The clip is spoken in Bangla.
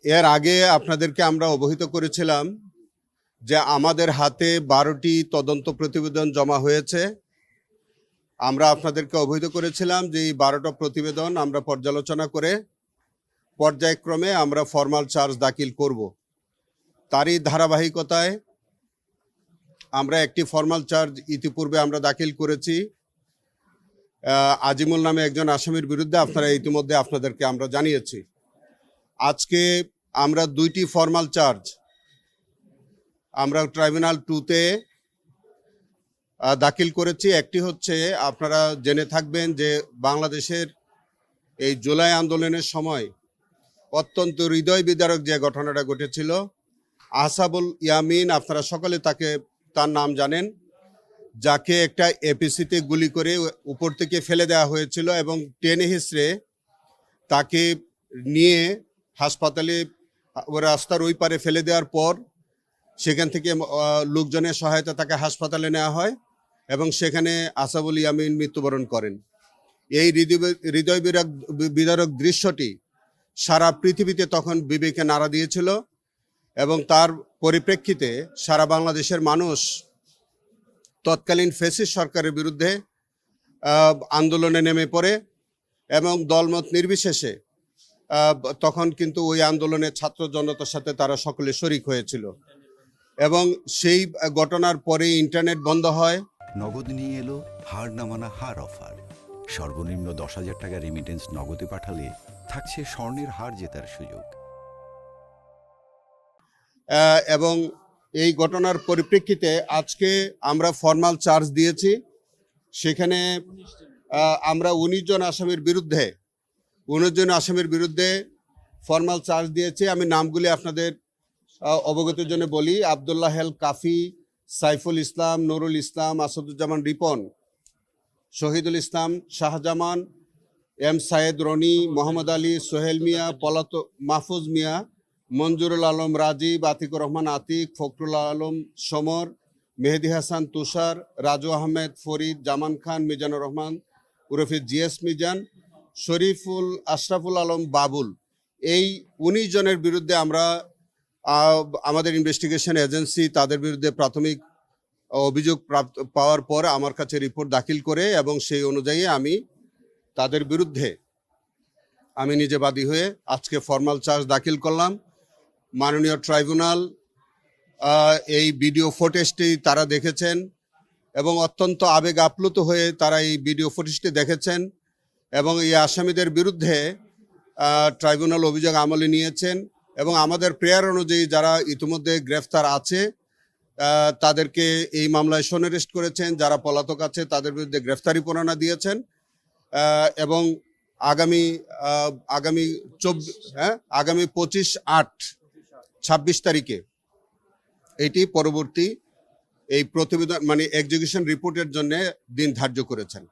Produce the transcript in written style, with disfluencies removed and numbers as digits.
এর আগে আপনাদেরকে আমরা অবহিত করেছিলাম যে আমাদের হাতে 12টি তদন্ত প্রতিবেদন জমা হয়েছে। আমরা আপনাদেরকে অবহিত করেছিলাম যে এই 12টা প্রতিবেদন আমরা পর্যালোচনা করে পর্যায়ক্রমে আমরা ফরমাল চার্জ দাখিল করব। তারই ধারাবাহিকতায় আমরা একটি ফরমাল চার্জ ইতিপূর্বে আমরা দাখিল করেছি আজিমুল নামে একজন আসামির বিরুদ্ধে। আপনারা ইতিমধ্যে আপনাদেরকে আমরা জানিয়েছি। আজকে আমরা 2টি ফরমাল চার্জ আমরা ট্রাইব্যুনাল 2-তে দাখিল করেছি। একটি হচ্ছে, আপনারা জেনে থাকবেন যে বাংলাদেশের এই জুলাই আন্দোলনের সময় অত্যন্ত হৃদয় বিদারক যে ঘটনাটা ঘটেছিল, আহসাবুল ইয়ামিন, আপনারা সকলে তার নাম জানেন, যাকে একটা এপিসিতে গুলি করে উপর থেকে ফেলে দেওয়া হয়েছিল এবং টেনে হিসড়ে তাকে নিয়ে হাসপাতালে রাস্তার ওই পারে ফেলে দেওয়ার পর সেখান থেকে লোকজনের সহায়তা তাকে হাসপাতালে নেওয়া হয় এবং সেখানে আহসাবুল ইয়ামিন মৃত্যুবরণ করেন। এই হৃদয় বিদারক দৃশ্যটি সারা পৃথিবীতে তখন বিবেকে নাড়া দিয়েছিল এবং তার পরিপ্রেক্ষিতে সারা বাংলাদেশের মানুষ তৎকালীন ফ্যাসিস্ট সরকারের বিরুদ্ধে আন্দোলনে নেমে পড়ে এবং দলমত নির্বিশেষে তখন কিন্তু ওই আন্দোলনে ছাত্র জনতার সাথে তারা সকলে শরিক হয়েছিল এবং সেই ঘটনার পরে ইন্টারনেট বন্ধ হয়। নগদ নিয়ে এলো হার না মানা হার অফার। সর্বনিম্ন 10,000 টাকা রেমিটেন্স নগদে পাঠালে থাকছে স্বর্ণের হার জেতার সুযোগ। এবং এই ঘটনার পরিপ্রেক্ষিতে আজকে আমরা ফরমাল চার্জ দিয়েছি। সেখানে আমরা 19 জন আসামির বিরুদ্ধে ফরমাল চার্জ দিয়েছি। আমি নামগুলি আপনাদের অবগতির জন্য বলি: আবদুল্লাহ হেল কাফি, সাইফুল ইসলাম, নুরুল ইসলাম, আসাদুজ্জামান রিপন, শহীদুল ইসলাম শাহজামান, এম সায়েদ রনি, মোহাম্মদ আলী, সোহেল মিয়া, মাহফুজ মিয়া, মঞ্জুরুল আলম রাজীব, আতিকুর রহমান আতিক, ফখরুল আলম সমর, মেহেদি হাসান তুষার, রাজু আহমেদ ফরিদ, জামান খান, মিজানুর রহমান উরফে জিএস মিজান, আশরাফুল আলম বাবুল, এই 19 জনের বিরুদ্ধে আমরা আমাদের ইনভেস্টিগেশন এজেন্সি তাদের বিরুদ্ধে প্রাথমিক অভিযোগ পাওয়ার পর আমার কাছে রিপোর্ট দাখিল করে এবং সেই অনুযায়ী আমি তাদের বিরুদ্ধে আমি নিজে বাদী হয়ে আজকে ফরমাল চার্জ দাখিল করলাম। মাননীয় ট্রাইব্যুনাল এই ভিডিও ফুটেজটি তারা দেখেছেন এবং অত্যন্ত আবেগ আপ্লুত হয়ে তারা এই ভিডিও ফুটেজটি দেখেছেন এবং এই আসামিদের বিরুদ্ধে ট্রাইব্যুনাল অভিযোগ আমলে নিয়েছেন এবং আমাদের প্রেয়ার অনুযায়ী যারা ইতিমধ্যে গ্রেফতার আছে তাদেরকে এই মামলায় সনিরেস্ট করেছেন, যারা পলাতক আছে তাদের বিরুদ্ধে গ্রেফতারি পরোয়ানা দিয়েছেন এবং আগামী 25/8-26 তারিখে এটি পরবর্তী এই প্রতিবেদন এক্সিকিউশন রিপোর্টের জন্য দিন ধার্য করেছেন।